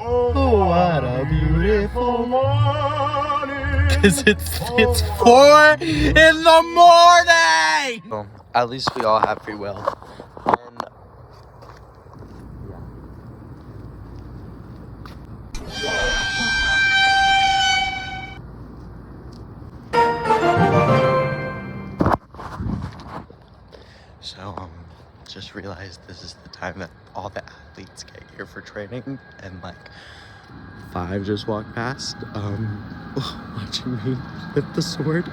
Oh, what a beautiful morning. Because it's 4 in the morning. Well, at least we all have free will. And so, just realized this is the time that all the athletes get here for training, and like 5 just walked past, watching me with the sword.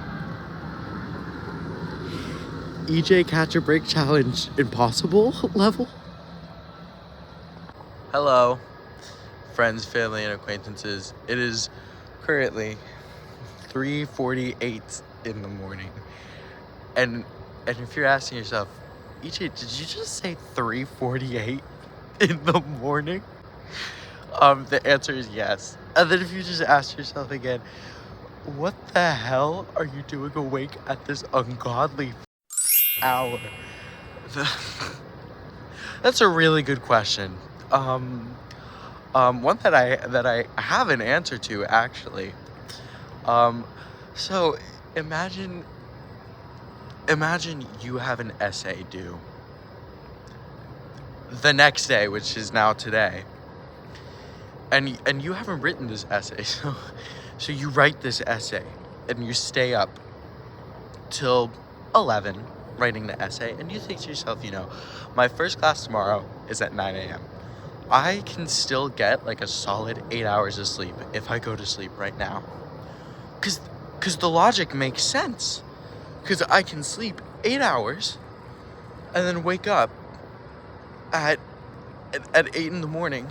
E.J. catch a break challenge impossible level. Hello, friends, family, and acquaintances. It is currently 3:48 in the morning, and if you're asking yourself, E.J., did you just say 3:48 in the morning? The answer is yes. And then if you just ask yourself again, what the hell are you doing awake at this ungodly hour? That's a really good question. One that I have an answer to, actually. So imagine you have an essay due the next day, which is now today, and you haven't written this essay, so you write this essay and you stay up till 11 writing the essay, and you think to yourself, my first class tomorrow is at 9 a.m. I can still get like a solid 8 hours of sleep if I go to sleep right now. Because the logic makes sense. Because I can sleep 8 hours and then wake up at 8 in the morning.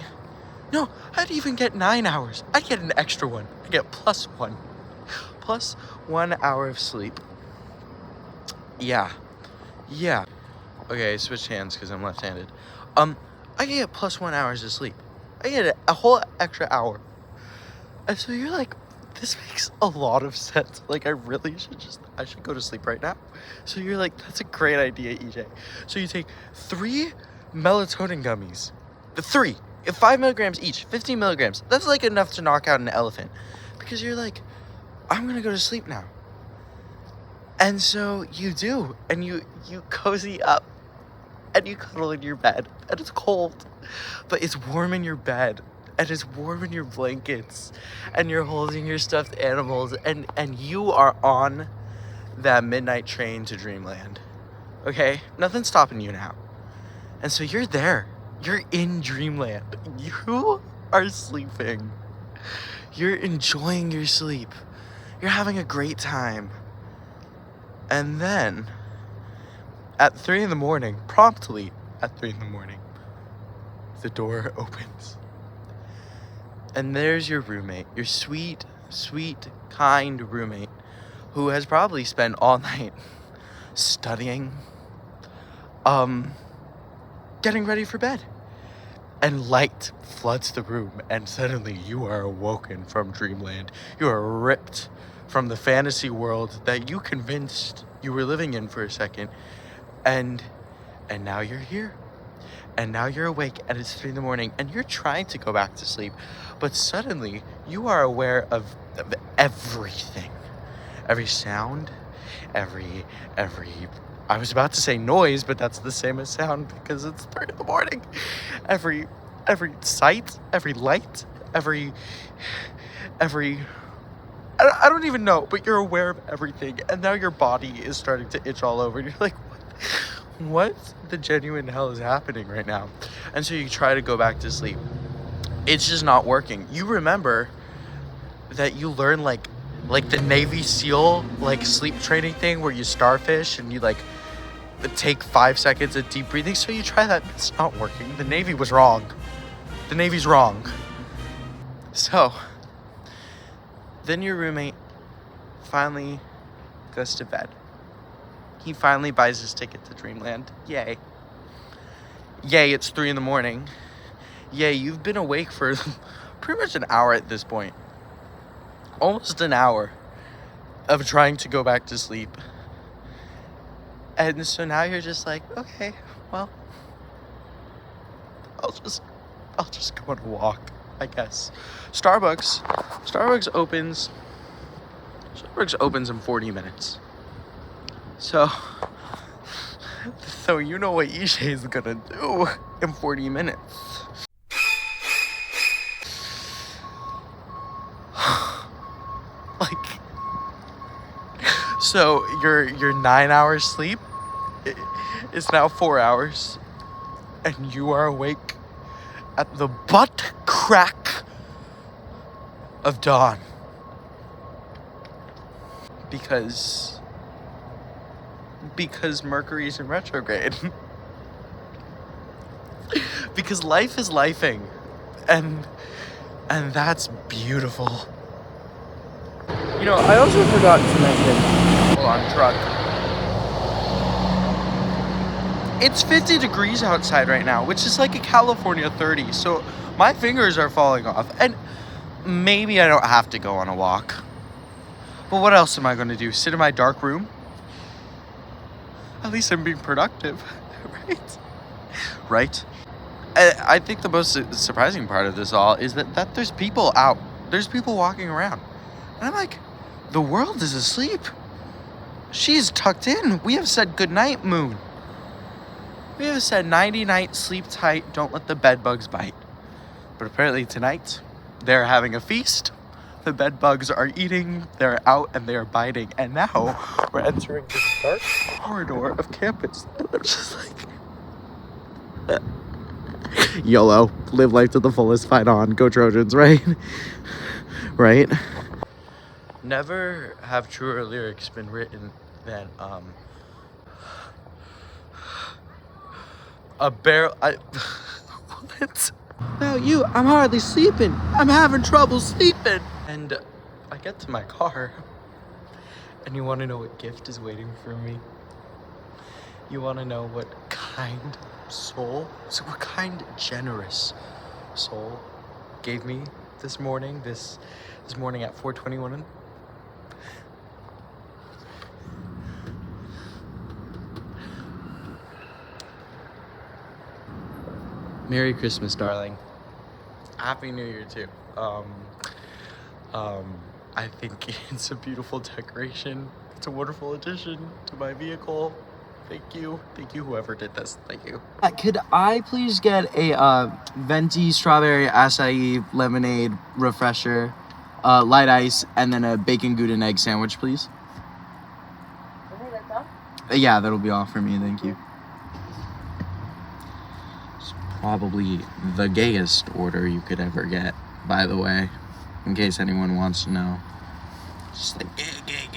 No, I'd even get 9 hours. I'd get an extra one. I'd get plus 1 hour of sleep. Yeah. Okay, switch hands because I'm left-handed. I get plus 1 hours of sleep. I get a whole extra hour. And so you're like, this makes a lot of sense. Like, I should go to sleep right now. So you're like, that's a great idea, E.J. So you take 3 melatonin gummies. 3, 5 milligrams each, 15 milligrams. That's like enough to knock out an elephant. Because you're like, I'm gonna go to sleep now. And so you do, and you cozy up, and you cuddle in your bed, and it's cold, but it's warm in your bed, and it's warm in your blankets, and you're holding your stuffed animals, and you are on that midnight train to dreamland, okay? Nothing's stopping you now. And so you're there. You're in dreamland. You are sleeping. You're enjoying your sleep. You're having a great time. And then, at 3 in the morning, promptly at 3 in the morning, the door opens. And there's your roommate, your sweet, sweet, kind roommate, who has probably spent all night studying, getting ready for bed. And light floods the room, and suddenly you are awoken from dreamland. You are ripped from the fantasy world that you convinced you were living in for a second, and now you're here, and now you're awake, and it's 3 in the morning, and you're trying to go back to sleep, but suddenly you are aware of everything, every sound, every I was about to say noise, but that's the same as sound because it's 3 in the morning. Every sight, every light, every I don't even know, but you're aware of everything, and now your body is starting to itch all over, and you're like, what the genuine hell is happening right now? And so you try to go back to sleep. It's just not working. You remember that you learn like the Navy SEAL like sleep training thing where you starfish and you like take 5 seconds of deep breathing. So you try that. It's not working. The Navy was wrong. The Navy's wrong. So then your roommate finally goes to bed. He finally buys his ticket to Dreamland. Yay. Yay, it's 3 in the morning. Yay, you've been awake for pretty much an hour at this point. Almost an hour of trying to go back to sleep. And so now you're just like, okay, well, I'll just go on a walk. I guess. Starbucks opens in 40 minutes. So you know what E.Js is gonna do in 40 minutes. Like, so your 9 hours sleep is now 4 hours, and you are awake at the butt crack of dawn. Because Mercury's in retrograde. Because life is lifing, and that's beautiful. You know, I also forgot to mention. Hold on, truck. It's 50 degrees outside right now, which is like a California 30. So my fingers are falling off, and maybe I don't have to go on a walk. But what else am I going to do? Sit in my dark room? At least I'm being productive, right? Right? I think the most surprising part of this all is that there's people out. There's people walking around. And I'm like, the world is asleep. She's tucked in. We have said goodnight, moon. We have said nighty night, sleep tight, don't let the bed bugs bite. But apparently tonight, they're having a feast. The bed bugs are eating, they're out, and they're biting. And now we're entering this dark corridor of campus. And I'm just like, YOLO, live life to the fullest, fight on, go Trojans, right? Right? Never have truer lyrics been written than, a barrel, what? About you, I'm hardly sleeping. I'm having trouble sleeping. And I get to my car, and you want to know what gift is waiting for me? You want to know what kind soul, so what kind generous soul gave me this morning, this morning at 4:21? Merry Christmas, darling. Happy New Year, too. I think it's a beautiful decoration. It's a wonderful addition to my vehicle. Thank you, whoever did this. Thank you. Could I please get a venti strawberry acai lemonade refresher, light ice, and then a bacon gouda and egg sandwich, please? Okay, that's all? Yeah, that'll be all for me. Thank you. Probably the gayest order you could ever get, by the way, in case anyone wants to know. Just like gay, gay,